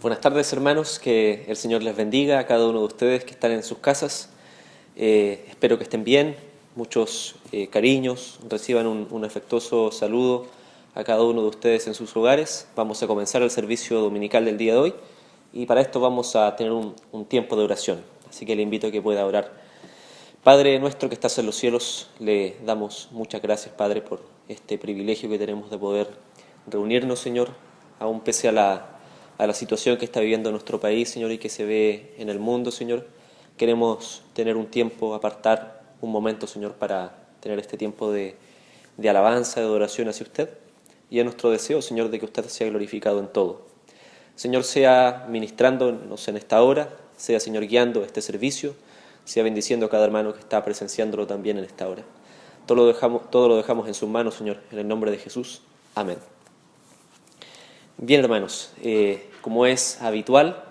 Buenas tardes, hermanos, que el Señor les bendiga a cada uno de ustedes que están en sus casas. Espero que estén bien, muchos cariños, reciban un afectuoso saludo a cada uno de ustedes en sus hogares. Vamos a comenzar el servicio dominical del día de hoy y para esto vamos a tener un tiempo de oración, así que le invito a que pueda orar. Padre nuestro que estás en los cielos, le damos muchas gracias, Padre, por este privilegio que tenemos de poder reunirnos, Señor, aún pese a la situación que está viviendo nuestro país, Señor, y que se ve en el mundo, Señor. Queremos tener un tiempo, apartar un momento, Señor, para tener este tiempo de alabanza, de adoración hacia usted. Y es nuestro deseo, Señor, de que usted sea glorificado en todo. Señor, sea ministrándonos en esta hora, sea, Señor, guiando este servicio, sea bendiciendo a cada hermano que está presenciándolo también en esta hora. Todo lo dejamos en sus manos, Señor, en el nombre de Jesús. Amén. Bien, hermanos, como es habitual,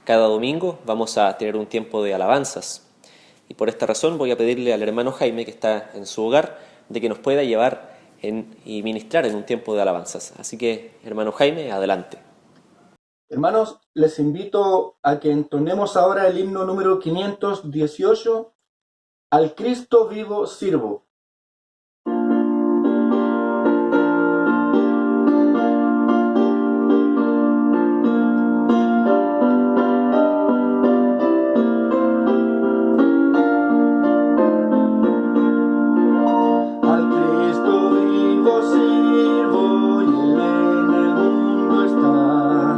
cada domingo vamos a tener un tiempo de alabanzas. Y por esta razón voy a pedirle al hermano Jaime, que está en su hogar, de que nos pueda llevar y ministrar en un tiempo de alabanzas. Así que, hermano Jaime, adelante. Hermanos, les invito a que entonemos ahora el himno número 518, Al Cristo vivo sirvo. Al Cristo vivo sirvo y Él en el mundo está.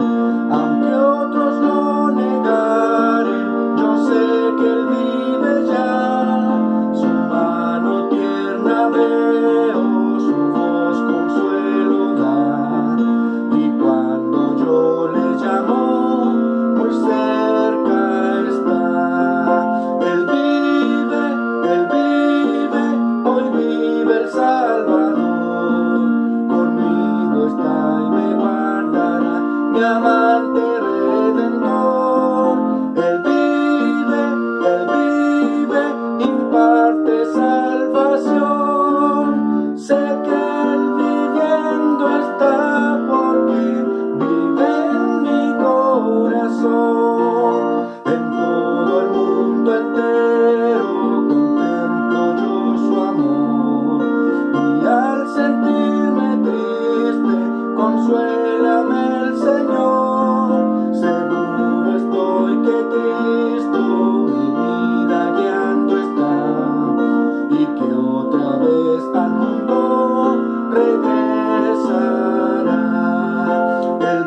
Aunque otros lo negaren, yo sé que Él vive ya. Su mano tierna veo, su voz consuelo da. Y cuando yo le llamo, muy cerca está. Él vive, hoy vive el Salvador. Conmigo está y me guardará, mi amante redentor. Él vive, imparte salvación. Sé que Él viviendo está porque vive en mi corazón. En todo el mundo entero contemplo yo su amor. Y al sentirme triste, consuélame el Señor. Seguro estoy que Cristo mi vida guiando está, y que otra vez al mundo regresará. Él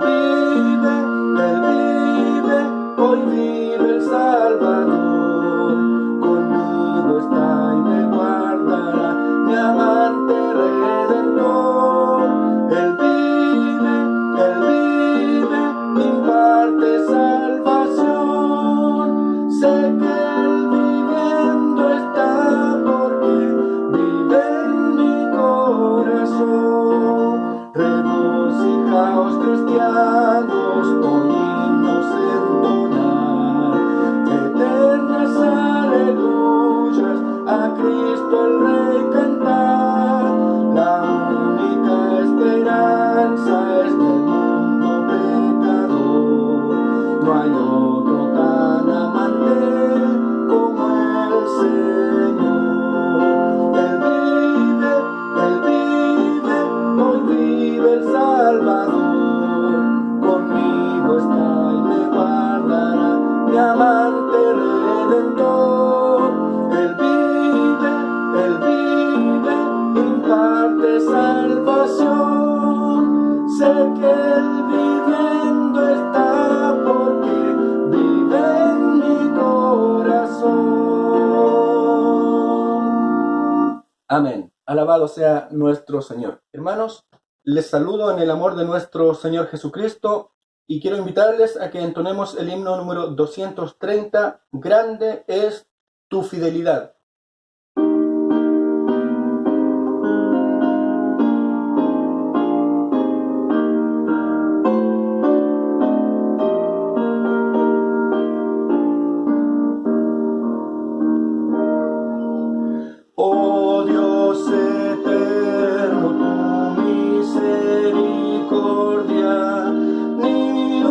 vive, hoy vive el Salvador. Conmigo está y me guardará, mi amante redentor. Él vive, imparte salvación. Sé que Él viviendo está porque vive en mi corazón. Regocijaos, cristianos, con himnos entonar, eternas aleluyas, a Cristo el Rey cantar. La única esperanza es del mundo pecador. No hay otro tan amante como el Señor. Él vive, hoy vive el Salvador. Conmigo está y me guardará, mi amante redentor. Él vive, imparte salvación. Sé que Él viviendo está porque vive en mi corazón. Amén. Alabado sea nuestro Señor. Hermanos, les saludo en el amor de nuestro Señor Jesucristo y quiero invitarles a que entonemos el himno número 230, Grande es tu fidelidad. Oh Dios eterno, tu misericordia ni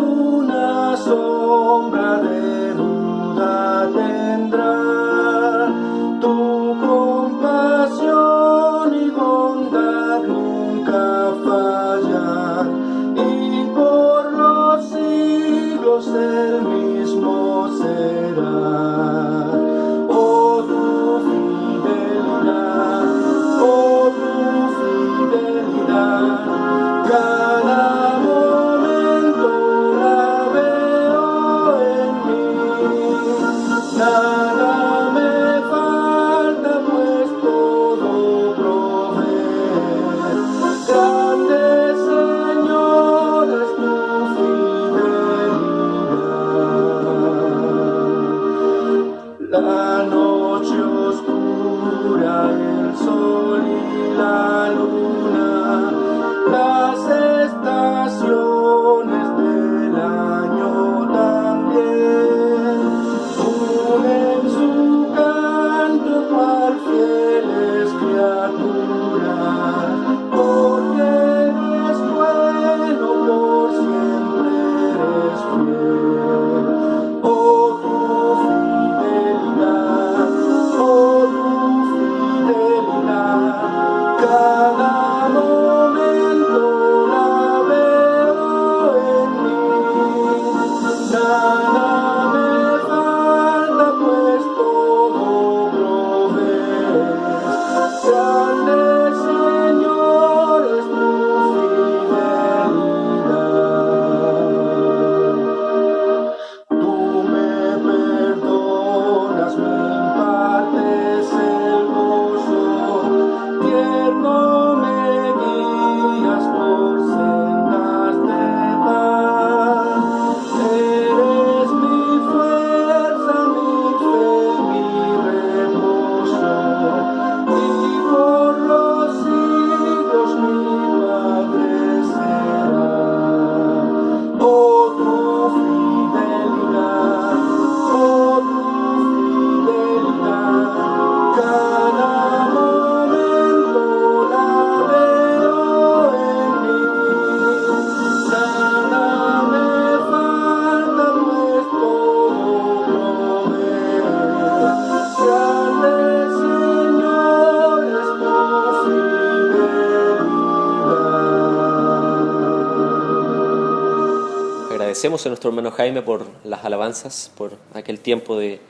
Cada momento la veo en mí. Nada me falta, pues todo provees. Grande Señor es tu fidelidad. Tú me perdonas, me impartes el gozo, tierno me guías por sendas de paz. Eres mi fuerza, mi fe, mi reposo, y por los siglos mi Padre será. Oh, tu fidelidad, cada momento la veo en mí. Nada me falta, pues todo provees. Grande Señor es tu fidelidad. Agradecemos a nuestro hermano Jaime por las alabanzas, por aquel tiempo de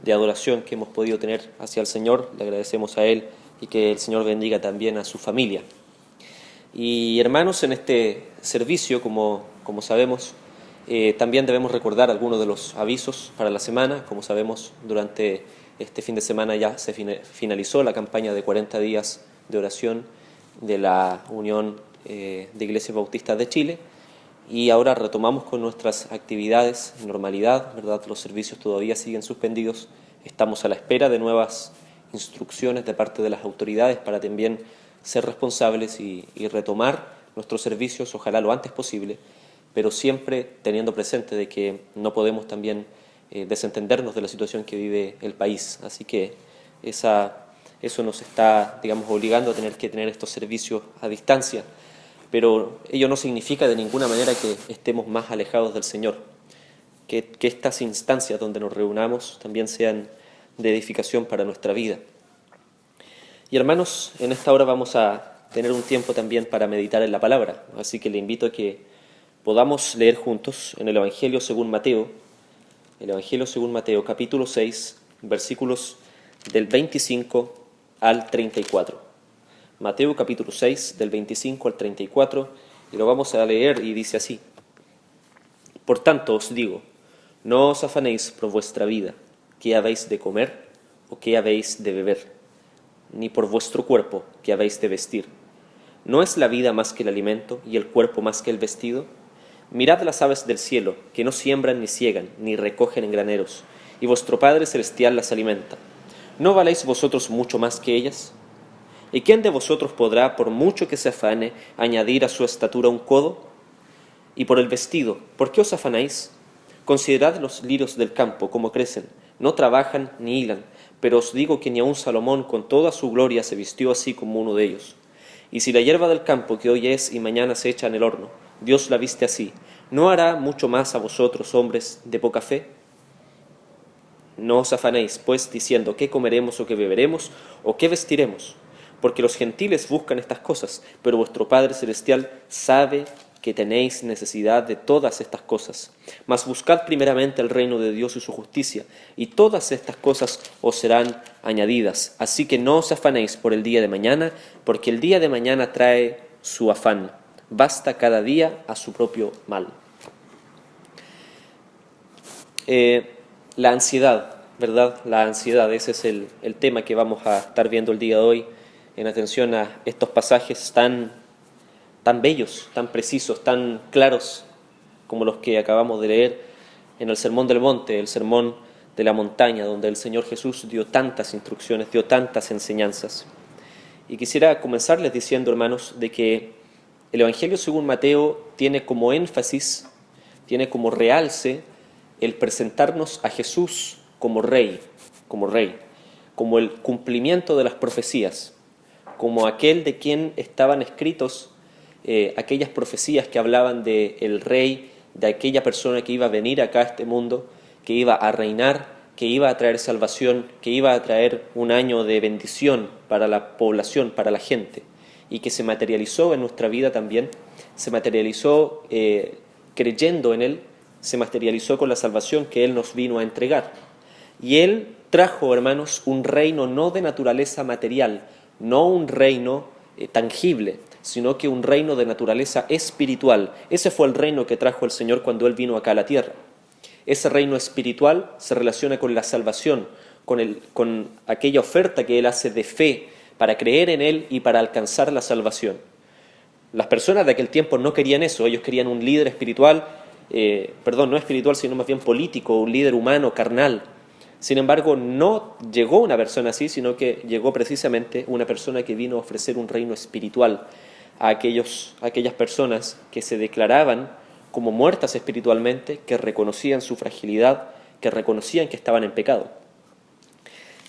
adoración que hemos podido tener hacia el Señor. Le agradecemos a él y que el Señor bendiga también a su familia. Y hermanos, en este servicio, como sabemos, también debemos recordar algunos de los avisos para la semana. Como sabemos, durante este fin de semana ya se finalizó la campaña de 40 días de oración de la Unión de Iglesias Bautistas de Chile. Y ahora retomamos con nuestras actividades en normalidad, ¿verdad? Los servicios todavía siguen suspendidos. Estamos a la espera de nuevas instrucciones de parte de las autoridades para también ser responsables y retomar nuestros servicios, ojalá lo antes posible, pero siempre teniendo presente de que no podemos también desentendernos de la situación que vive el país. Así que eso nos está, digamos, obligando a tener que tener estos servicios a distancia. Pero ello no significa de ninguna manera que estemos más alejados del Señor, que estas instancias donde nos reunamos también sean de edificación para nuestra vida. Y hermanos, en esta hora vamos a tener un tiempo también para meditar en la palabra, así que le invito a que podamos leer juntos en el Evangelio según Mateo, capítulo 6, versículos del 25 al 34. Mateo capítulo 6, del 25 al 34, y lo vamos a leer y dice así: Por tanto os digo, no os afanéis por vuestra vida, qué habéis de comer o qué habéis de beber, ni por vuestro cuerpo, qué habéis de vestir. ¿No es la vida más que el alimento y el cuerpo más que el vestido? Mirad las aves del cielo, que no siembran ni siegan, ni recogen en graneros, y vuestro Padre Celestial las alimenta. ¿No valéis vosotros mucho más que ellas? ¿Y quién de vosotros podrá, por mucho que se afane, añadir a su estatura un codo? Y por el vestido, ¿por qué os afanáis? Considerad los lirios del campo, cómo crecen, no trabajan ni hilan, pero os digo que ni aun Salomón con toda su gloria se vistió así como uno de ellos. Y si la hierba del campo que hoy es y mañana se echa en el horno, Dios la viste así, ¿no hará mucho más a vosotros, hombres de poca fe? No os afanéis, pues, diciendo qué comeremos o qué beberemos o qué vestiremos, porque los gentiles buscan estas cosas, pero vuestro Padre Celestial sabe que tenéis necesidad de todas estas cosas. Mas buscad primeramente el reino de Dios y su justicia, y todas estas cosas os serán añadidas. Así que no os afanéis por el día de mañana, porque el día de mañana trae su afán. Basta cada día a su propio mal. La ansiedad, ¿verdad? La ansiedad, ese es el tema que vamos a estar viendo el día de hoy, en atención a estos pasajes tan bellos, tan precisos, tan claros como los que acabamos de leer en el Sermón del Monte, el Sermón de la Montaña, donde el Señor Jesús dio tantas instrucciones, dio tantas enseñanzas. Y quisiera comenzarles diciendo, hermanos, de que el Evangelio según Mateo tiene como énfasis, tiene como realce el presentarnos a Jesús como rey, como el cumplimiento de las profecías, como aquel de quien estaban escritos aquellas profecías que hablaban del rey, de aquella persona que iba a venir acá a este mundo, que iba a reinar, que iba a traer salvación, que iba a traer un año de bendición para la población, para la gente. y que se materializó en nuestra vida también, se materializó creyendo en Él, se materializó con la salvación que Él nos vino a entregar. Y Él trajo, hermanos, un reino no de naturaleza material, no un reino tangible, sino que un reino de naturaleza espiritual. Ese fue el reino que trajo el Señor cuando Él vino acá a la tierra. Ese reino espiritual se relaciona con la salvación, con aquella oferta que Él hace de fe para creer en Él y para alcanzar la salvación. Las personas de aquel tiempo no querían eso, ellos querían un líder espiritual, no espiritual, sino más bien político, un líder humano, carnal. Sin embargo, no llegó una persona así, sino que llegó precisamente una persona que vino a ofrecer un reino espiritual a aquellas personas que se declaraban como muertas espiritualmente, que reconocían su fragilidad, que reconocían que estaban en pecado.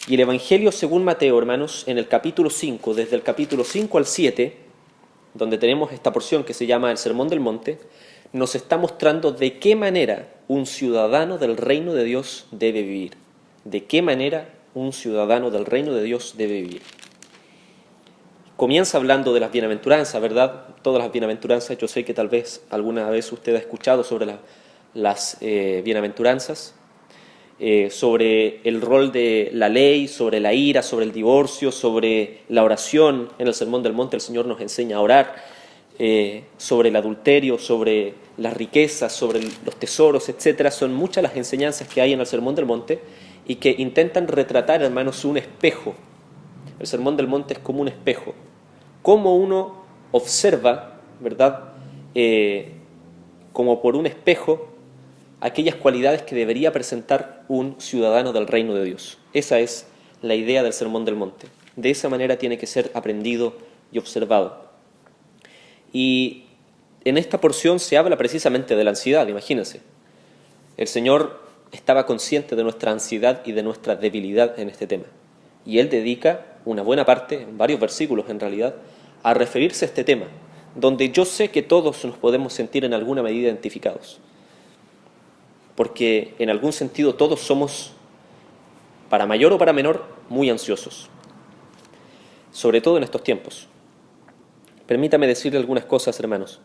Y el Evangelio según Mateo, hermanos, en el capítulo 5, desde el capítulo 5 al 7, donde tenemos esta porción que se llama el Sermón del Monte, nos está mostrando de qué manera un ciudadano del reino de Dios debe vivir. De qué manera un ciudadano del reino de Dios debe vivir. Comienza hablando de las bienaventuranzas, ¿verdad? Todas las bienaventuranzas, yo sé que tal vez alguna vez usted ha escuchado sobre las bienaventuranzas, sobre el rol de la ley, sobre la ira, sobre el divorcio, sobre la oración. En el Sermón del Monte el Señor nos enseña a orar, sobre el adulterio, sobre las riquezas, sobre los tesoros, etc. Son muchas las enseñanzas que hay en el Sermón del Monte y que intentan retratar, hermanos, un espejo. El Sermón del Monte es como un espejo. Cómo uno observa, ¿verdad? Como por un espejo, aquellas cualidades que debería presentar un ciudadano del reino de Dios. Esa es la idea del Sermón del Monte. De esa manera tiene que ser aprendido y observado. Y en esta porción se habla precisamente de la ansiedad, imagínense. El Señor estaba consciente de nuestra ansiedad y de nuestra debilidad en este tema. Y Él dedica una buena parte, varios versículos en realidad, a referirse a este tema, donde yo sé que todos nos podemos sentir en alguna medida identificados. Porque en algún sentido todos somos, para mayor o para menor, muy ansiosos. Sobre todo en estos tiempos. Permítame decirle algunas cosas, hermanos.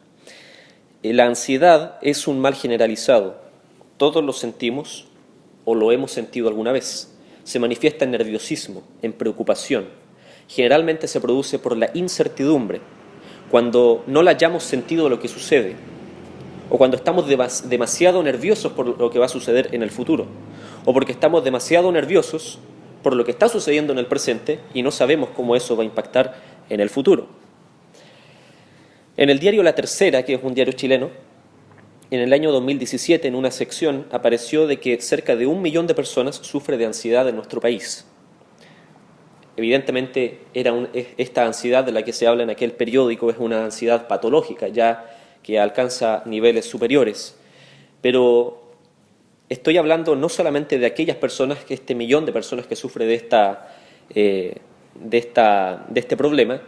La ansiedad es un mal generalizado. Todos lo sentimos o lo hemos sentido alguna vez. Se manifiesta en nerviosismo, en preocupación. Generalmente se produce por la incertidumbre, cuando no le hayamos sentido lo que sucede, o cuando estamos demasiado nerviosos por lo que va a suceder en el futuro, o porque estamos demasiado nerviosos por lo que está sucediendo en el presente y no sabemos cómo eso va a impactar en el futuro. En el diario La Tercera, que es un diario chileno, en el año 2017, en una sección, apareció de que cerca de 1 millón de personas sufre de ansiedad en nuestro país. Evidentemente, esta ansiedad de la que se habla en aquel periódico es una ansiedad patológica, ya que alcanza niveles superiores. Pero estoy hablando no solamente de aquellas personas, que este millón de personas que sufre de este problema,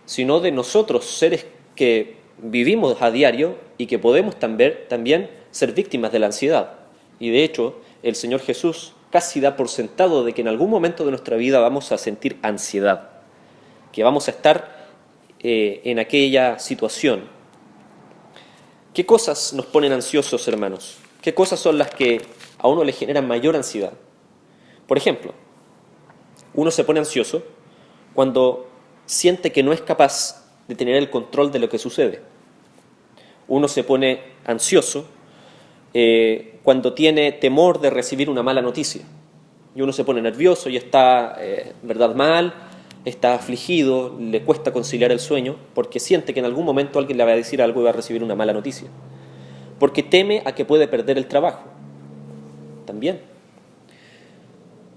sino de nosotros, seres que vivimos a diario y que podemos también ser víctimas de la ansiedad. Y de hecho, el Señor Jesús casi da por sentado de que en algún momento de nuestra vida vamos a sentir ansiedad, que vamos a estar en aquella situación. ¿Qué cosas nos ponen ansiosos, hermanos? ¿Qué cosas son las que a uno le generan mayor ansiedad? Por ejemplo, uno se pone ansioso cuando siente que no es capaz de tener el control de lo que sucede. Uno se pone ansioso cuando tiene temor de recibir una mala noticia. Y uno se pone nervioso y está mal, está afligido, le cuesta conciliar el sueño, porque siente que en algún momento alguien le va a decir algo y va a recibir una mala noticia. Porque teme a que puede perder el trabajo. También.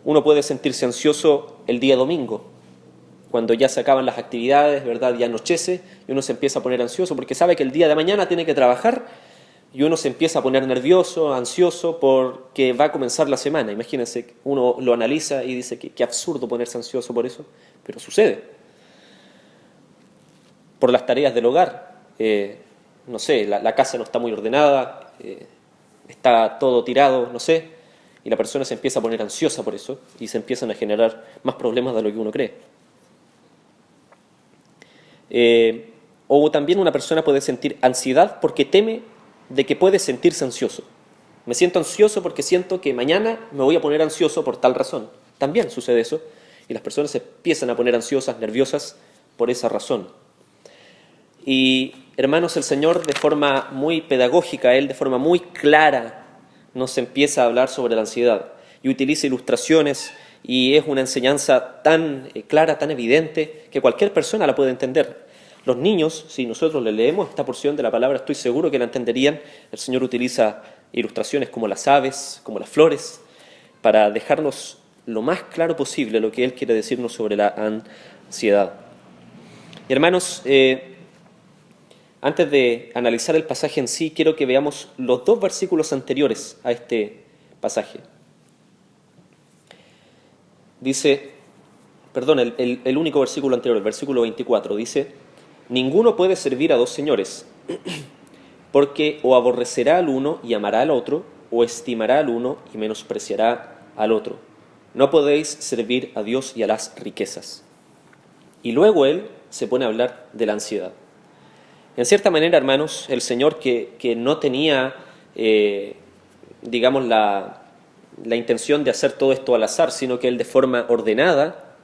Uno puede sentirse ansioso el día domingo, cuando ya se acaban las actividades, ¿verdad? Ya anochece y uno se empieza a poner ansioso porque sabe que el día de mañana tiene que trabajar y uno se empieza a poner nervioso, ansioso porque va a comenzar la semana. Imagínense, uno lo analiza y dice que qué absurdo ponerse ansioso por eso, pero sucede. Por las tareas del hogar, no sé, la casa no está muy ordenada, está todo tirado, no sé, y la persona se empieza a poner ansiosa por eso y se empiezan a generar más problemas de lo que uno cree. O también una persona puede sentir ansiedad porque teme de que puede sentirse ansioso. Me siento ansioso porque siento que mañana me voy a poner ansioso por tal razón. También sucede eso. Y las personas se empiezan a poner ansiosas, nerviosas por esa razón. Y hermanos, el Señor de forma muy pedagógica, Él de forma muy clara nos empieza a hablar sobre la ansiedad y utiliza ilustraciones y es una enseñanza tan clara, tan evidente que cualquier persona la puede entender. Los niños, si nosotros le leemos esta porción de la palabra, estoy seguro que la entenderían. El Señor utiliza ilustraciones como las aves, como las flores, para dejarnos lo más claro posible lo que Él quiere decirnos sobre la ansiedad. Y hermanos, antes de analizar el pasaje en sí, quiero que veamos los dos versículos anteriores a este pasaje. Dice, perdón, el único versículo anterior, el versículo 24, dice: ninguno puede servir a dos señores, porque o aborrecerá al uno y amará al otro, o estimará al uno y menospreciará al otro. No podéis servir a Dios y a las riquezas. Y luego Él se pone a hablar de la ansiedad. En cierta manera, hermanos, el Señor que no tenía, digamos, la intención de hacer todo esto al azar, sino que Él de forma ordenada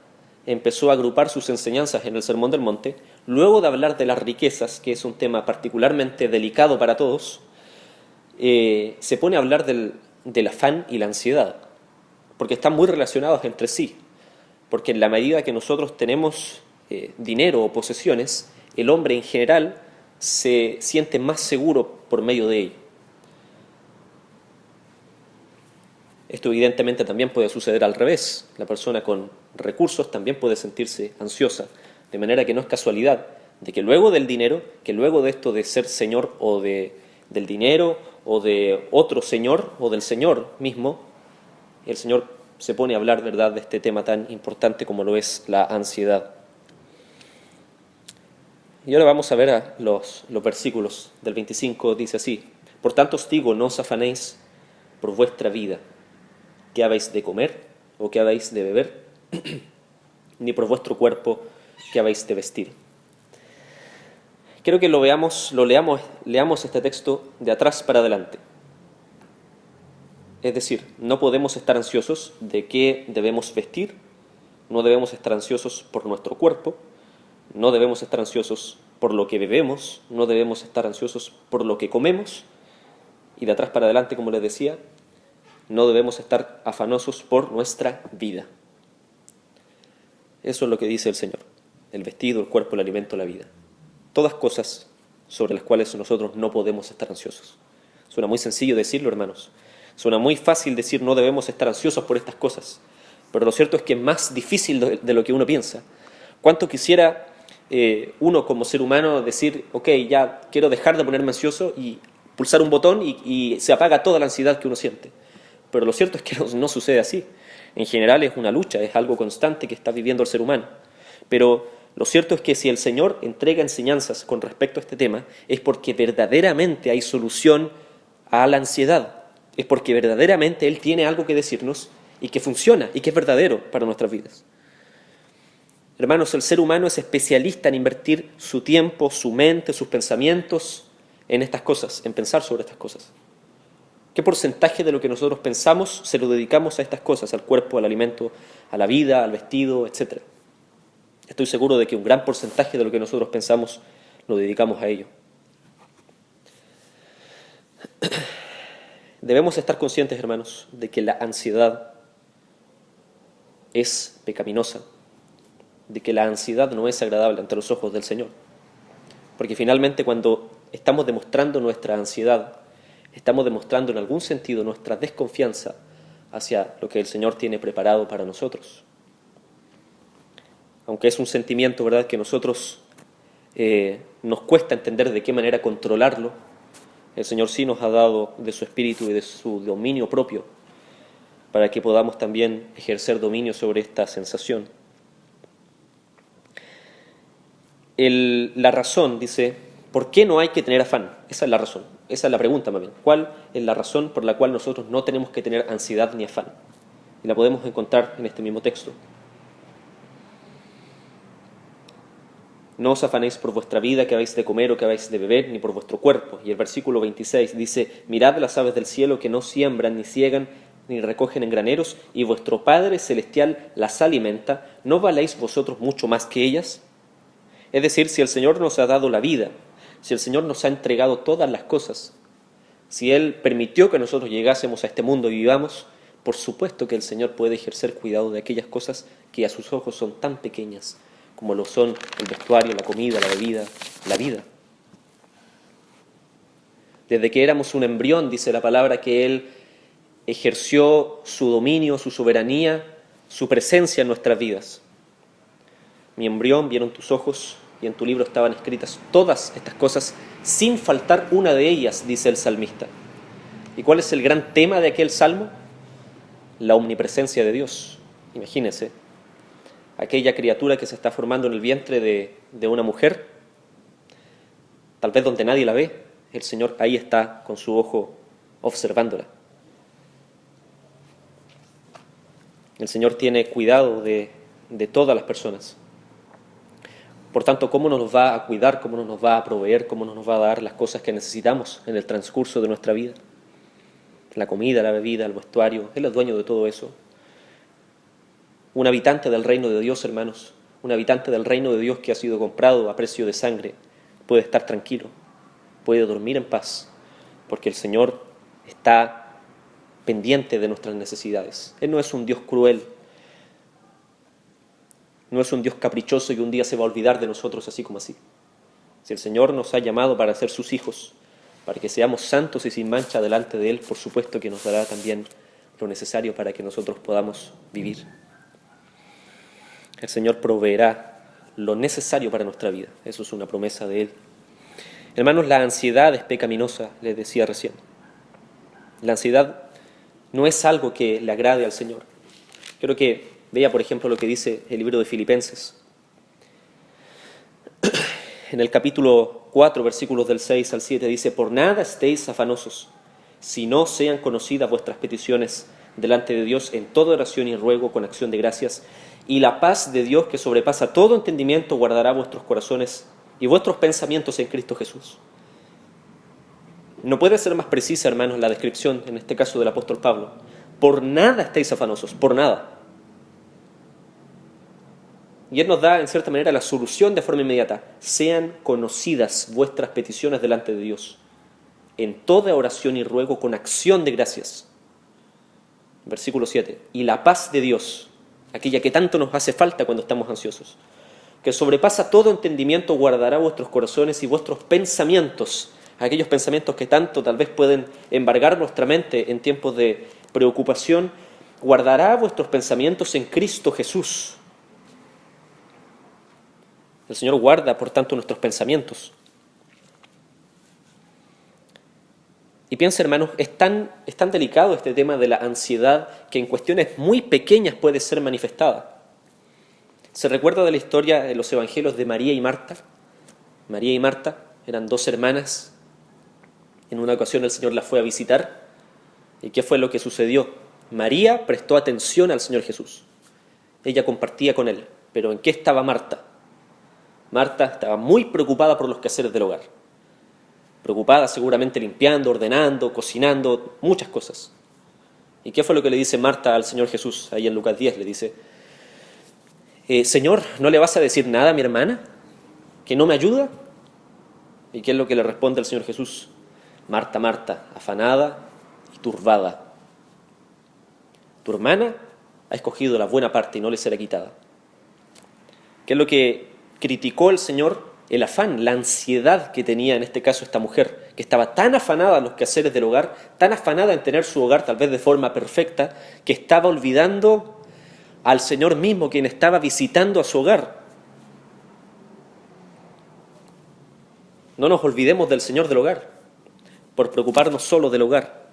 empezó a agrupar sus enseñanzas en el Sermón del Monte, luego de hablar de las riquezas, que es un tema particularmente delicado para todos, se pone a hablar del afán y la ansiedad, porque están muy relacionados entre sí, porque en la medida que nosotros tenemos dinero o posesiones, el hombre en general se siente más seguro por medio de ello. Esto evidentemente también puede suceder al revés. La persona con recursos también puede sentirse ansiosa, de manera que no es casualidad de que luego del dinero, que luego de esto de ser señor o del dinero o de otro señor o del Señor mismo, el Señor se pone a hablar, ¿verdad?, de este tema tan importante como lo es la ansiedad. Y ahora vamos a ver a los versículos del 25, dice así: por tanto os digo, no os afanéis por vuestra vida, qué habéis de comer o qué habéis de beber, ni por vuestro cuerpo, qué habéis de vestir. Quiero que leamos este texto de atrás para adelante. Es decir, no podemos estar ansiosos de qué debemos vestir, no debemos estar ansiosos por nuestro cuerpo, no debemos estar ansiosos por lo que bebemos, no debemos estar ansiosos por lo que comemos, y de atrás para adelante, como les decía, no debemos estar afanosos por nuestra vida. Eso es lo que dice el Señor: el vestido, el cuerpo, el alimento, la vida. Todas cosas sobre las cuales nosotros no podemos estar ansiosos. Suena muy sencillo decirlo, hermanos. Suena muy fácil decir no debemos estar ansiosos por estas cosas, pero lo cierto es que es más difícil de lo que uno piensa. ¿Cuánto quisiera uno como ser humano decir, ok, ya quiero dejar de ponerme ansioso y pulsar un botón y se apaga toda la ansiedad que uno siente? Pero lo cierto es que no sucede así. En general es una lucha, es algo constante que está viviendo el ser humano. Pero lo cierto es que si el Señor entrega enseñanzas con respecto a este tema, es porque verdaderamente hay solución a la ansiedad. Es porque verdaderamente Él tiene algo que decirnos y que funciona y que es verdadero para nuestras vidas. Hermanos, el ser humano es especialista en invertir su tiempo, su mente, sus pensamientos en estas cosas, en pensar sobre estas cosas. ¿Qué porcentaje de lo que nosotros pensamos se lo dedicamos a estas cosas, al cuerpo, al alimento, a la vida, al vestido, etcétera? Estoy seguro de que un gran porcentaje de lo que nosotros pensamos lo dedicamos a ello. Debemos estar conscientes, hermanos, de que la ansiedad es pecaminosa, de que la ansiedad no es agradable ante los ojos del Señor. Porque finalmente cuando estamos demostrando nuestra ansiedad, estamos demostrando en algún sentido nuestra desconfianza hacia lo que el Señor tiene preparado para nosotros. Aunque es un sentimiento, ¿verdad?, que nosotros nos cuesta entender de qué manera controlarlo, el Señor sí nos ha dado de su espíritu y de su dominio propio para que podamos también ejercer dominio sobre esta sensación. La razón, dice, ¿por qué no hay que tener afán? Esa es la razón, esa es la pregunta más bien. ¿Cuál es la razón por la cual nosotros no tenemos que tener ansiedad ni afán? Y la podemos encontrar en este mismo texto. no os afanéis por vuestra vida, que habéis de comer o que habéis de beber, ni por vuestro cuerpo. Y el versículo 26 dice, mirad las aves del cielo que no siembran, ni ciegan, ni recogen en graneros, y vuestro Padre Celestial las alimenta. ¿No valéis vosotros mucho más que ellas? Es decir, si el Señor nos ha dado la vida, si el Señor nos ha entregado todas las cosas, si Él permitió que nosotros llegásemos a este mundo y vivamos, por supuesto que el Señor puede ejercer cuidado de aquellas cosas que a sus ojos son tan pequeñas, como lo son el vestuario, la comida, la bebida, la vida. Desde que éramos un embrión, dice la palabra, que Él ejerció su dominio, su soberanía, su presencia en nuestras vidas. Mi embrión vieron tus ojos y en tu libro estaban escritas todas estas cosas, sin faltar una de ellas, dice el salmista. ¿Y cuál es el gran tema de aquel salmo? La omnipresencia de Dios. Imagínense, aquella criatura que se está formando en el vientre de una mujer, tal vez donde nadie la ve, el Señor ahí está con su ojo observándola. El Señor tiene cuidado de todas las personas. Por tanto, ¿cómo no nos va a cuidar? ¿Cómo no nos va a proveer? ¿Cómo no nos va a dar las cosas que necesitamos en el transcurso de nuestra vida? La comida, la bebida, el vestuario. Él es dueño de todo eso. Un habitante del reino de Dios, hermanos, un habitante del reino de Dios que ha sido comprado a precio de sangre, puede estar tranquilo, puede dormir en paz, porque el Señor está pendiente de nuestras necesidades. Él no es un Dios cruel, no es un Dios caprichoso y un día se va a olvidar de nosotros así como así. Si el Señor nos ha llamado para ser sus hijos, para que seamos santos y sin mancha delante de Él, por supuesto que nos dará también lo necesario para que nosotros podamos vivir. El Señor proveerá lo necesario para nuestra vida. Eso es una promesa de Él. Hermanos, la ansiedad es pecaminosa, les decía recién. La ansiedad no es algo que le agrade al Señor. Quiero que vea, por ejemplo, lo que dice el libro de Filipenses. En el capítulo 4, versículos del 6 al 7, dice, por nada estéis afanosos, si no sean conocidas vuestras peticiones delante de Dios en toda oración y ruego con acción de gracias, y la paz de Dios que sobrepasa todo entendimiento guardará vuestros corazones y vuestros pensamientos en Cristo Jesús. No puede ser más precisa, hermanos, la descripción, en este caso del apóstol Pablo. Por nada estéis afanosos, por nada. Y Él nos da, en cierta manera, la solución de forma inmediata. Sean conocidas vuestras peticiones delante de Dios, en toda oración y ruego con acción de gracias. Versículo 7. Y la paz de Dios, aquella que tanto nos hace falta cuando estamos ansiosos, que sobrepasa todo entendimiento, guardará vuestros corazones y vuestros pensamientos, aquellos pensamientos que tanto tal vez pueden embargar nuestra mente en tiempos de preocupación, guardará vuestros pensamientos en Cristo Jesús. El Señor guarda, por tanto, nuestros pensamientos. Y piensa, hermanos, es tan delicado este tema de la ansiedad que en cuestiones muy pequeñas puede ser manifestada. ¿Se recuerda de la historia de los evangelios de María y Marta? María y Marta eran dos hermanas. En una ocasión el Señor las fue a visitar. ¿Y qué fue lo que sucedió? María prestó atención al Señor Jesús. Ella compartía con Él. ¿Pero en qué estaba Marta? Marta estaba muy preocupada por los quehaceres del hogar. Preocupada seguramente limpiando, ordenando, cocinando, muchas cosas. ¿Y qué fue lo que le dice Marta al Señor Jesús? Ahí en Lucas 10 le dice, Señor, ¿no le vas a decir nada a mi hermana? ¿Que no me ayuda? ¿Y qué es lo que le responde el Señor Jesús? Marta, Marta, afanada y turbada. Tu hermana ha escogido la buena parte y no le será quitada. ¿Qué es lo que criticó el Señor? El afán, la ansiedad que tenía en este caso esta mujer, que estaba tan afanada en los quehaceres del hogar, tan afanada en tener su hogar tal vez de forma perfecta, que estaba olvidando al Señor mismo, quien estaba visitando a su hogar. No nos olvidemos del Señor del hogar, por preocuparnos solo del hogar.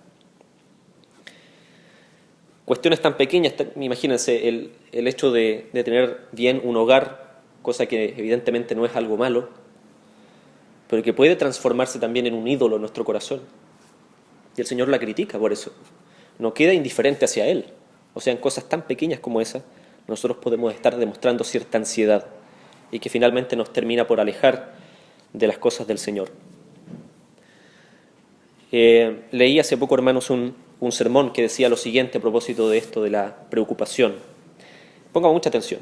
Cuestiones tan pequeñas, imagínense el hecho de tener bien un hogar, cosa que evidentemente no es algo malo, pero que puede transformarse también en un ídolo en nuestro corazón. Y el Señor la critica por eso. No queda indiferente hacia Él. O sea, en cosas tan pequeñas como esa, nosotros podemos estar demostrando cierta ansiedad. y que finalmente nos termina por alejar de las cosas del Señor. Leí hace poco, hermanos, un sermón que decía lo siguiente a propósito de esto, de la preocupación. Pongan mucha atención.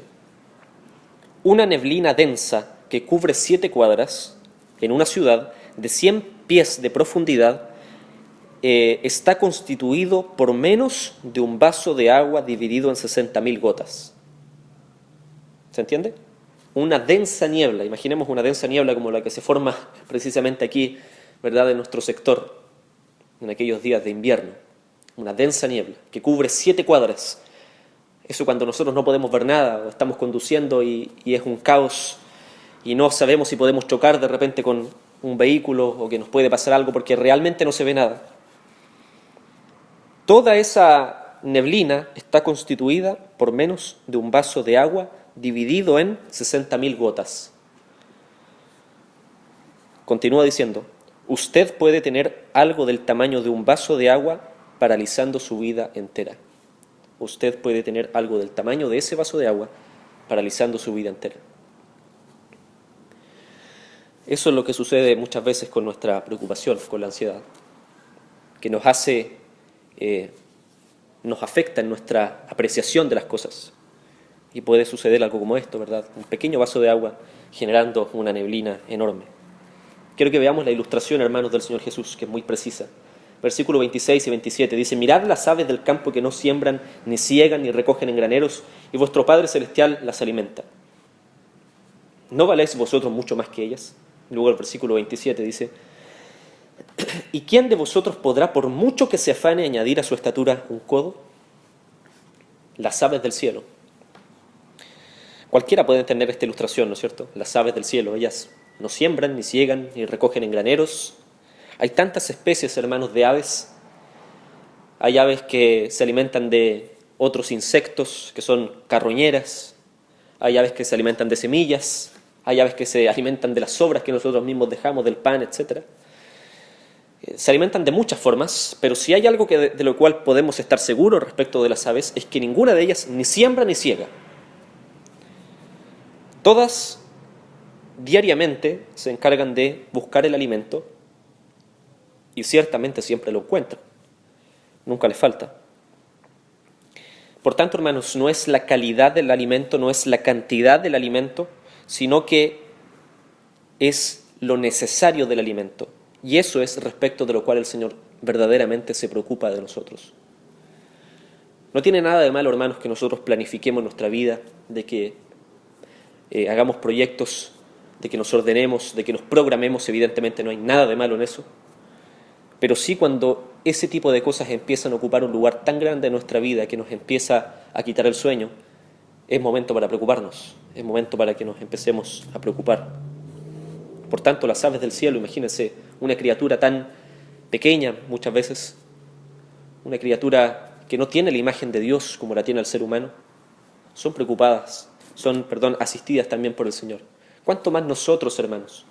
Una neblina densa que cubre 7 cuadras en una ciudad de 100 pies de profundidad está constituido por menos de un vaso de agua dividido en 60.000 gotas. ¿Se entiende? Una densa niebla, imaginemos una densa niebla como la que se forma precisamente aquí, ¿verdad?, en nuestro sector, en aquellos días de invierno. Una densa niebla que cubre 7 cuadras. Eso cuando nosotros no podemos ver nada, o estamos conduciendo y es un caos, y no sabemos si podemos chocar de repente con un vehículo o que nos puede pasar algo porque realmente no se ve nada. Toda esa neblina está constituida por menos de un vaso de agua dividido en 60.000 gotas. Continúa diciendo, usted puede tener algo del tamaño de un vaso de agua paralizando su vida entera. Usted puede tener algo del tamaño de ese vaso de agua paralizando su vida entera. Eso es lo que sucede muchas veces con nuestra preocupación, con la ansiedad, que nos afecta en nuestra apreciación de las cosas. Y puede suceder algo como esto, ¿verdad? Un pequeño vaso de agua generando una neblina enorme. Quiero que veamos la ilustración, hermanos, del Señor Jesús, que es muy precisa. Versículos 26 y 27 dice, mirad las aves del campo que no siembran, ni ciegan, ni recogen en graneros, y vuestro Padre Celestial las alimenta. ¿No valéis vosotros mucho más que ellas? Luego el versículo 27 dice, ¿y quién de vosotros podrá, por mucho que se afane, añadir a su estatura un codo? Las aves del cielo. Cualquiera puede entender esta ilustración, ¿no es cierto? Las aves del cielo, ellas no siembran, ni ciegan, ni recogen en graneros. Hay tantas especies, hermanos, de aves. Hay aves que se alimentan de otros insectos, que son carroñeras. Hay aves que se alimentan de semillas. Hay aves que se alimentan de las sobras que nosotros mismos dejamos, del pan, etc. Se alimentan de muchas formas, pero si hay algo de lo cual podemos estar seguros respecto de las aves, es que ninguna de ellas ni siembra ni ciega. Todas diariamente se encargan de buscar el alimento y ciertamente siempre lo encuentran. Nunca les falta. Por tanto, hermanos, no es la calidad del alimento, no es la cantidad del alimento, sino que es lo necesario del alimento. Y eso es respecto de lo cual el Señor verdaderamente se preocupa de nosotros. No tiene nada de malo, hermanos, que nosotros planifiquemos nuestra vida, de que hagamos proyectos, de que nos ordenemos, de que nos programemos. Evidentemente no hay nada de malo en eso. Pero sí, cuando ese tipo de cosas empiezan a ocupar un lugar tan grande en nuestra vida que nos empieza a quitar el sueño, es momento para preocuparnos, es momento para que nos empecemos a preocupar. Por tanto, las aves del cielo, imagínense, una criatura tan pequeña muchas veces, una criatura que no tiene la imagen de Dios como la tiene el ser humano, son preocupadas, son asistidas también por el Señor. ¿Cuánto más nosotros, hermanos?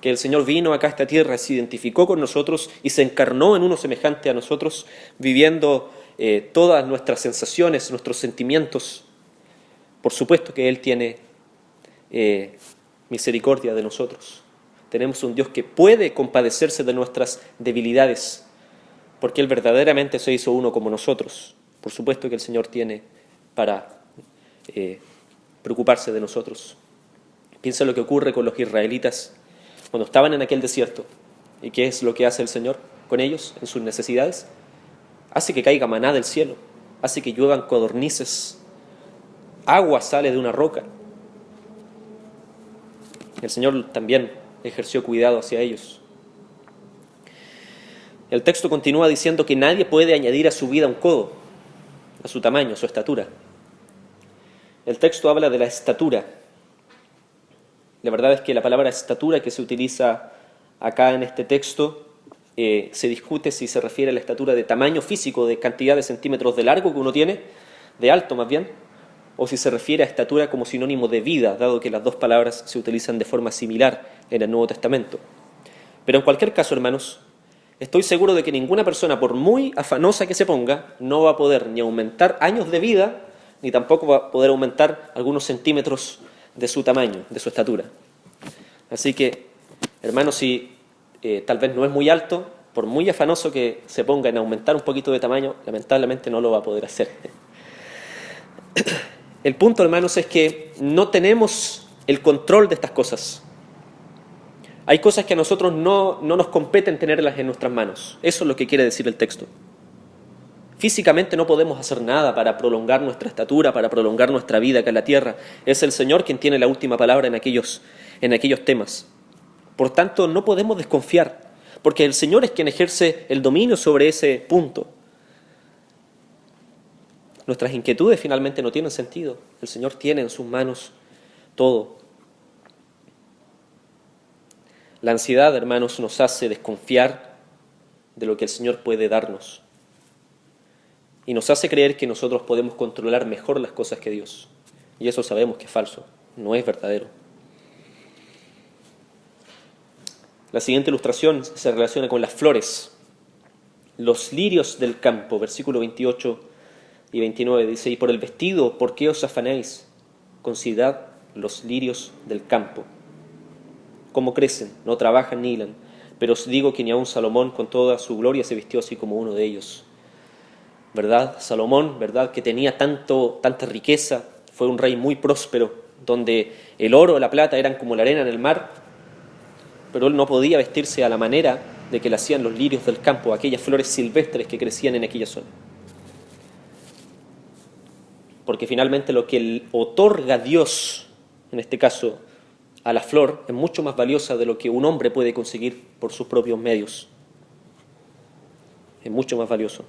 Que el Señor vino acá a esta tierra, se identificó con nosotros y se encarnó en uno semejante a nosotros, viviendo todas nuestras sensaciones, nuestros sentimientos. Por supuesto que Él tiene misericordia de nosotros. Tenemos un Dios que puede compadecerse de nuestras debilidades, porque Él verdaderamente se hizo uno como nosotros. Por supuesto que el Señor tiene para preocuparse de nosotros. Piensa lo que ocurre con los israelitas cuando estaban en aquel desierto. ¿Y qué es lo que hace el Señor con ellos en sus necesidades? Hace que caiga maná del cielo, hace que lluevan codornices, agua sale de una roca. El Señor también ejerció cuidado hacia ellos. El texto continúa diciendo que nadie puede añadir a su vida un codo, a su tamaño, a su estatura. El texto habla de la estatura. La verdad es que la palabra estatura que se utiliza acá en este texto se discute si se refiere a la estatura de tamaño físico, de cantidad de centímetros de largo que uno tiene, de alto más bien, o si se refiere a estatura como sinónimo de vida, dado que las dos palabras se utilizan de forma similar en el Nuevo Testamento. Pero en cualquier caso, hermanos, estoy seguro de que ninguna persona, por muy afanosa que se ponga, no va a poder ni aumentar años de vida, ni tampoco va a poder aumentar algunos centímetros de su tamaño, de su estatura. Así que, hermanos, si tal vez no es muy alto, por muy afanoso que se ponga en aumentar un poquito de tamaño, lamentablemente no lo va a poder hacer. El punto, hermanos, es que no tenemos el control de estas cosas. Hay cosas que a nosotros no nos competen tenerlas en nuestras manos. Eso es lo que quiere decir el texto. Físicamente no podemos hacer nada para prolongar nuestra estatura, para prolongar nuestra vida acá en la tierra. Es el Señor quien tiene la última palabra en aquellos temas. Por tanto, no podemos desconfiar, porque el Señor es quien ejerce el dominio sobre ese punto. Nuestras inquietudes finalmente no tienen sentido. El Señor tiene en sus manos todo. La ansiedad, hermanos, nos hace desconfiar de lo que el Señor puede darnos. Y nos hace creer que nosotros podemos controlar mejor las cosas que Dios. Y eso sabemos que es falso, no es verdadero. La siguiente ilustración se relaciona con las flores. Los lirios del campo, versículo 28 y 29, dice: y por el vestido, ¿por qué os afanáis? Considerad los lirios del campo. Cómo crecen, no trabajan ni hilan. Pero os digo que ni aun Salomón con toda su gloria se vistió así como uno de ellos. ¿Verdad? Salomón, ¿verdad? Que tenía tanta riqueza, fue un rey muy próspero, donde el oro y la plata eran como la arena en el mar, pero él no podía vestirse a la manera de que lo hacían los lirios del campo, aquellas flores silvestres que crecían en aquella zona. Porque finalmente lo que otorga Dios, en este caso a la flor, es mucho más valiosa de lo que un hombre puede conseguir por sus propios medios. Es mucho más valioso.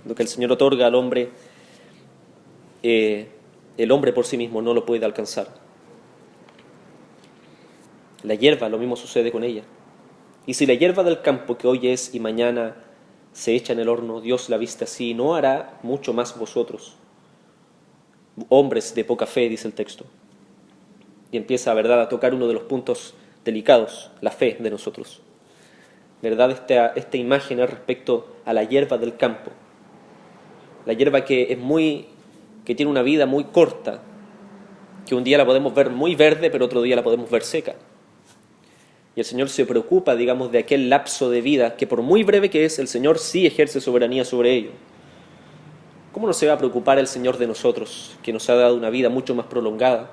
Lo que el Señor otorga al hombre, el hombre por sí mismo no lo puede alcanzar. La hierba, lo mismo sucede con ella. Y si la hierba del campo que hoy es y mañana se echa en el horno, Dios la viste así, ¿no hará mucho más vosotros? Hombres de poca fe, dice el texto. Y empieza, ¿verdad?, a tocar uno de los puntos delicados, la fe de nosotros. ¿Verdad? Esta imagen es respecto a la hierba del campo. La hierba que tiene una vida muy corta, que un día la podemos ver muy verde, pero otro día la podemos ver seca. Y el Señor se preocupa, digamos, de aquel lapso de vida que por muy breve que es, el Señor sí ejerce soberanía sobre ello. ¿Cómo no se va a preocupar el Señor de nosotros, que nos ha dado una vida mucho más prolongada?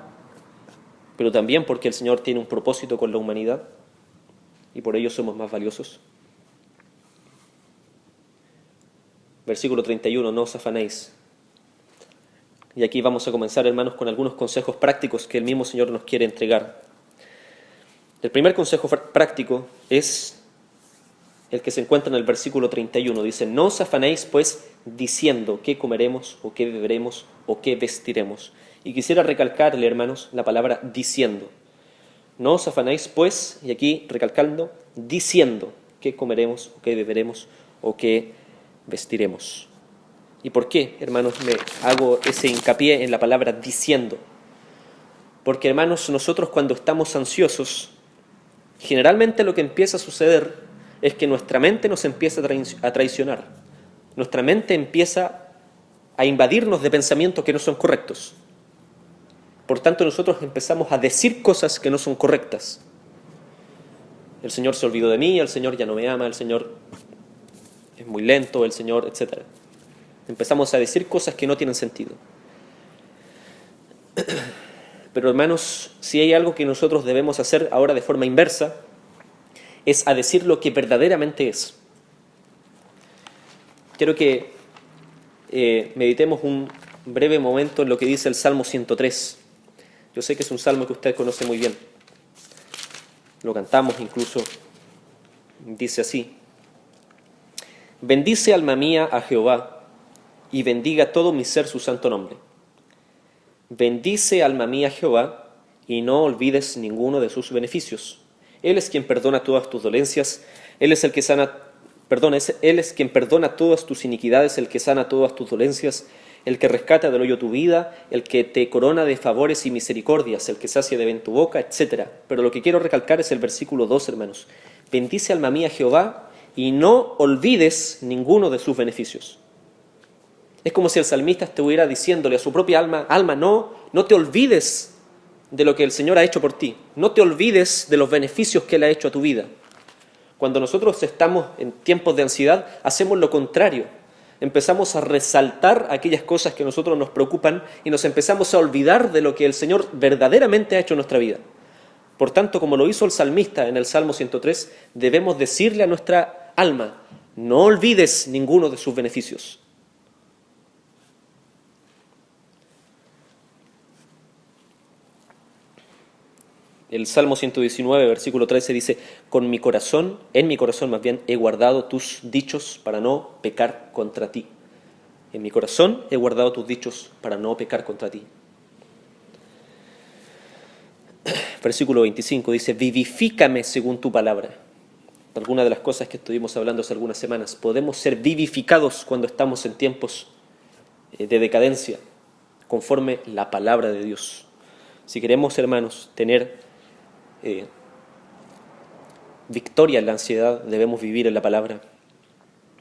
Pero también porque el Señor tiene un propósito con la humanidad y por ello somos más valiosos. Versículo 31, no os afanéis. Y aquí vamos a comenzar, hermanos, con algunos consejos prácticos que el mismo Señor nos quiere entregar. El primer consejo práctico es el que se encuentra en el versículo 31. Dice: no os afanéis, pues, diciendo qué comeremos, o qué beberemos, o qué vestiremos. Y quisiera recalcarle, hermanos, la palabra diciendo. No os afanéis, pues, y aquí recalcando, diciendo qué comeremos, o qué beberemos, o qué vestiremos. ¿Y por qué, hermanos, me hago ese hincapié en la palabra diciendo? Porque, hermanos, nosotros cuando estamos ansiosos, generalmente lo que empieza a suceder es que nuestra mente nos empieza a traicionar. Nuestra mente empieza a invadirnos de pensamientos que no son correctos. Por tanto, nosotros empezamos a decir cosas que no son correctas. El Señor se olvidó de mí, el Señor ya no me ama, el Señor es muy lento, el Señor, etc. Empezamos a decir cosas que no tienen sentido. Pero, hermanos, si hay algo que nosotros debemos hacer ahora de forma inversa, es a decir lo que verdaderamente es. Quiero que meditemos un breve momento en lo que dice el Salmo 103. Yo sé que es un salmo que usted conoce muy bien. Lo cantamos incluso. Dice así: bendice, alma mía, a Jehová, y bendiga todo mi ser su santo nombre. Bendice, alma mía, a Jehová, y no olvides ninguno de sus beneficios. Él es quien perdona todas tus dolencias, Él es el que sana, Él es quien perdona todas tus iniquidades, el que sana todas tus dolencias, el que rescata del hoyo tu vida, el que te corona de favores y misericordias, el que sacia de bien tu boca, etc. Pero lo que quiero recalcar es el versículo 2, hermanos. Bendice, alma mía, a Jehová, y no olvides ninguno de sus beneficios. Es como si el salmista estuviera diciéndole a su propia alma: alma, no te olvides de lo que el Señor ha hecho por ti. No te olvides de los beneficios que Él ha hecho a tu vida. Cuando nosotros estamos en tiempos de ansiedad, hacemos lo contrario. Empezamos a resaltar aquellas cosas que a nosotros nos preocupan y nos empezamos a olvidar de lo que el Señor verdaderamente ha hecho en nuestra vida. Por tanto, como lo hizo el salmista en el Salmo 103, debemos decirle a nuestra alma: no olvides ninguno de sus beneficios. El Salmo 119, versículo 13 dice: en mi corazón más bien, he guardado tus dichos para no pecar contra ti. En mi corazón he guardado tus dichos para no pecar contra ti. Versículo 25 dice: vivifícame según tu palabra. Algunas de las cosas que estuvimos hablando hace algunas semanas. Podemos ser vivificados cuando estamos en tiempos de decadencia, conforme la palabra de Dios. Si queremos, hermanos, tener victoria en la ansiedad, debemos vivir en la palabra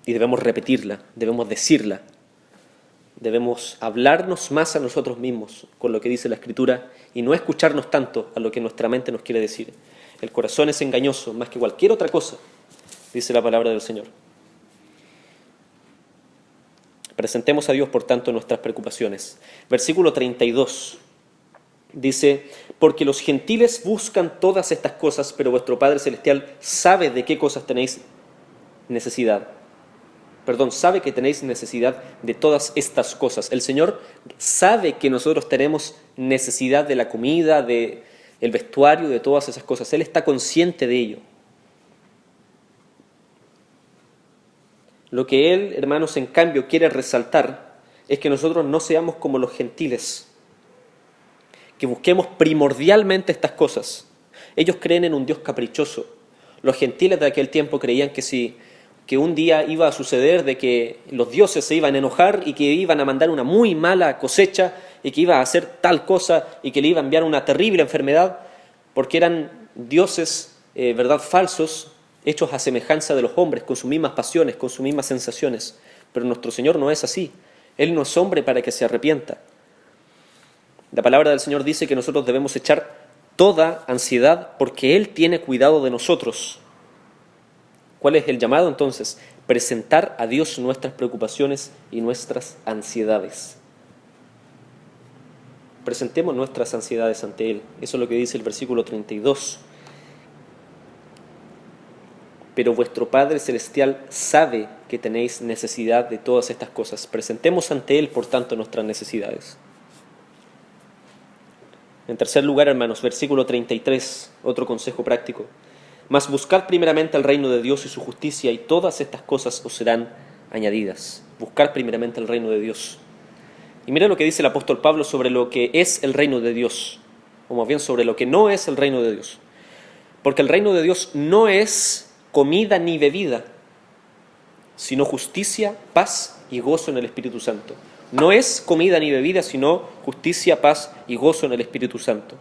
y debemos repetirla, debemos decirla, debemos hablarnos más a nosotros mismos con lo que dice la Escritura y no escucharnos tanto a lo que nuestra mente nos quiere decir. El corazón es engañoso más que cualquier otra cosa, dice la palabra del Señor. Presentemos a Dios, por tanto, nuestras preocupaciones. Versículo 32 dice: porque los gentiles buscan todas estas cosas, pero vuestro Padre Celestial sabe de qué cosas tenéis necesidad. Sabe que tenéis necesidad de todas estas cosas. El Señor sabe que nosotros tenemos necesidad de la comida, del vestuario, de todas esas cosas. Él está consciente de ello. Lo que Él, hermanos, en cambio quiere resaltar es que nosotros no seamos como los gentiles, que busquemos primordialmente estas cosas. Ellos creen en un Dios caprichoso. Los gentiles de aquel tiempo creían que un día iba a suceder de que los dioses se iban a enojar y que iban a mandar una muy mala cosecha y que iba a hacer tal cosa y que le iba a enviar una terrible enfermedad, porque eran dioses, falsos, hechos a semejanza de los hombres, con sus mismas pasiones, con sus mismas sensaciones. Pero nuestro Señor no es así. Él no es hombre para que se arrepienta. La palabra del Señor dice que nosotros debemos echar toda ansiedad porque Él tiene cuidado de nosotros. ¿Cuál es el llamado entonces? Presentar a Dios nuestras preocupaciones y nuestras ansiedades. Presentemos nuestras ansiedades ante Él. Eso es lo que dice el versículo 32. Pero vuestro Padre Celestial sabe que tenéis necesidad de todas estas cosas. Presentemos ante Él, por tanto, nuestras necesidades. En tercer lugar, hermanos, versículo 33, otro consejo práctico. Mas buscad primeramente el reino de Dios y su justicia, y todas estas cosas os serán añadidas. Buscar primeramente el reino de Dios. Y mira lo que dice el apóstol Pablo sobre lo que es el reino de Dios, o más bien sobre lo que no es el reino de Dios. Porque el reino de Dios no es comida ni bebida, sino justicia, paz y gozo en el Espíritu Santo. No es comida ni bebida, sino justicia, paz y gozo en el Espíritu Santo.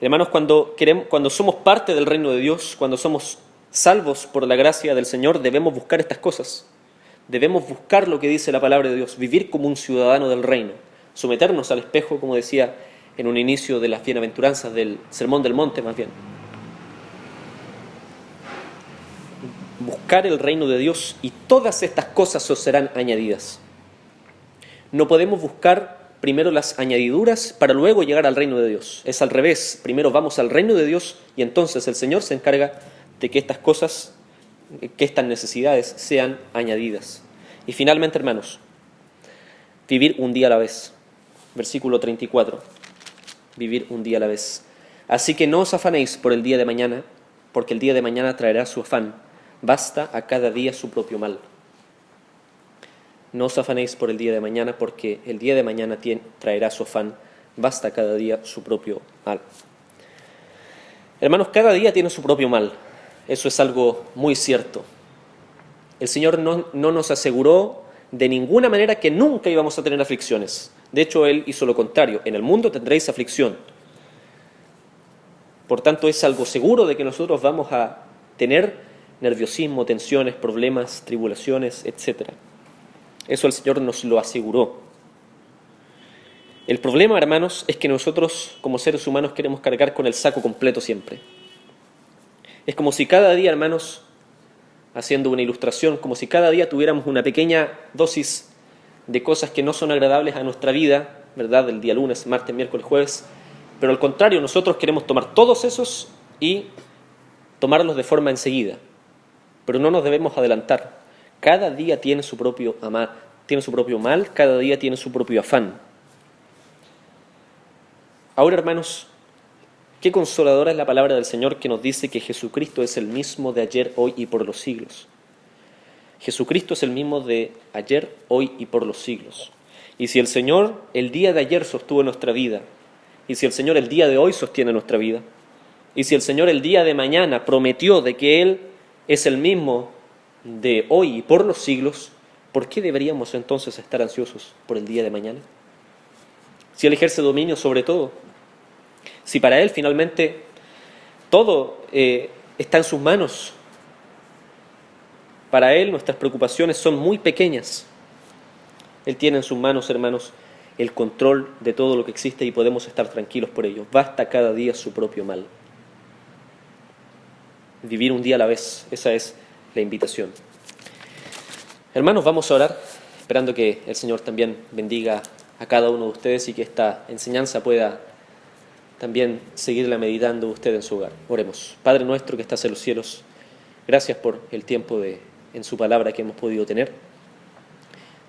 Hermanos, cuando somos parte del reino de Dios, cuando somos salvos por la gracia del Señor, debemos buscar estas cosas. Debemos buscar lo que dice la palabra de Dios, vivir como un ciudadano del reino, someternos al espejo, como decía en un inicio de las bienaventuranzas del Sermón del Monte, más bien. Buscar el reino de Dios y todas estas cosas os serán añadidas. No podemos buscar primero las añadiduras para luego llegar al reino de Dios. Es al revés. Primero vamos al reino de Dios y entonces el Señor se encarga de que estas cosas, que estas necesidades sean añadidas. Y finalmente, hermanos, vivir un día a la vez. Versículo 34. Vivir un día a la vez. Así que no os afanéis por el día de mañana, porque el día de mañana traerá su afán. Basta a cada día su propio mal. No os afanéis por el día de mañana, porque el día de mañana traerá su afán. Basta cada día su propio mal. Hermanos, cada día tiene su propio mal. Eso es algo muy cierto. El Señor no nos aseguró de ninguna manera que nunca íbamos a tener aflicciones. De hecho, Él hizo lo contrario. En el mundo tendréis aflicción. Por tanto, es algo seguro de que nosotros vamos a tener nerviosismo, tensiones, problemas, tribulaciones, etc. Eso el Señor nos lo aseguró. El problema, hermanos, es que nosotros como seres humanos queremos cargar con el saco completo siempre. Es como si cada día, hermanos, haciendo una ilustración, como si cada día tuviéramos una pequeña dosis de cosas que no son agradables a nuestra vida, ¿verdad? El día lunes, martes, miércoles, jueves. Pero al contrario, nosotros queremos tomar todos esos y tomarlos de forma enseguida. Pero no nos debemos adelantar. Cada día tiene su propio mal, cada día tiene su propio afán. Ahora, hermanos, qué consoladora es la palabra del Señor que nos dice que Jesucristo es el mismo de ayer, hoy y por los siglos. Jesucristo es el mismo de ayer, hoy y por los siglos. Y si el Señor el día de ayer sostuvo nuestra vida, y si el Señor el día de hoy sostiene nuestra vida, y si el Señor el día de mañana prometió de que Él es el mismo de hoy y por los siglos, ¿por qué deberíamos entonces estar ansiosos por el día de mañana? Si Él ejerce dominio sobre todo, si para Él finalmente todo está en sus manos, para Él nuestras preocupaciones son muy pequeñas. Él tiene en sus manos, hermanos, el control de todo lo que existe y podemos estar tranquilos por ello. Basta cada día su propio mal. Vivir un día a la vez, esa es la invitación. Hermanos, vamos a orar, esperando que el Señor también bendiga a cada uno de ustedes y que esta enseñanza pueda también seguirla meditando usted en su hogar. Oremos. Padre nuestro que estás en los cielos, gracias por el tiempo en su palabra que hemos podido tener.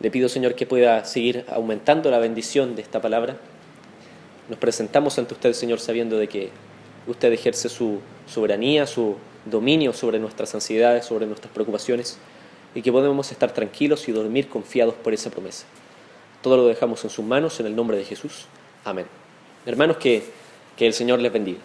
Le pido, Señor, que pueda seguir aumentando la bendición de esta palabra. Nos presentamos ante usted, Señor, sabiendo de que usted ejerce su soberanía, su dominio sobre nuestras ansiedades, sobre nuestras preocupaciones, y que podemos estar tranquilos y dormir confiados por esa promesa. Todo lo dejamos en sus manos, en el nombre de Jesús. Amén. Hermanos, que el Señor les bendiga.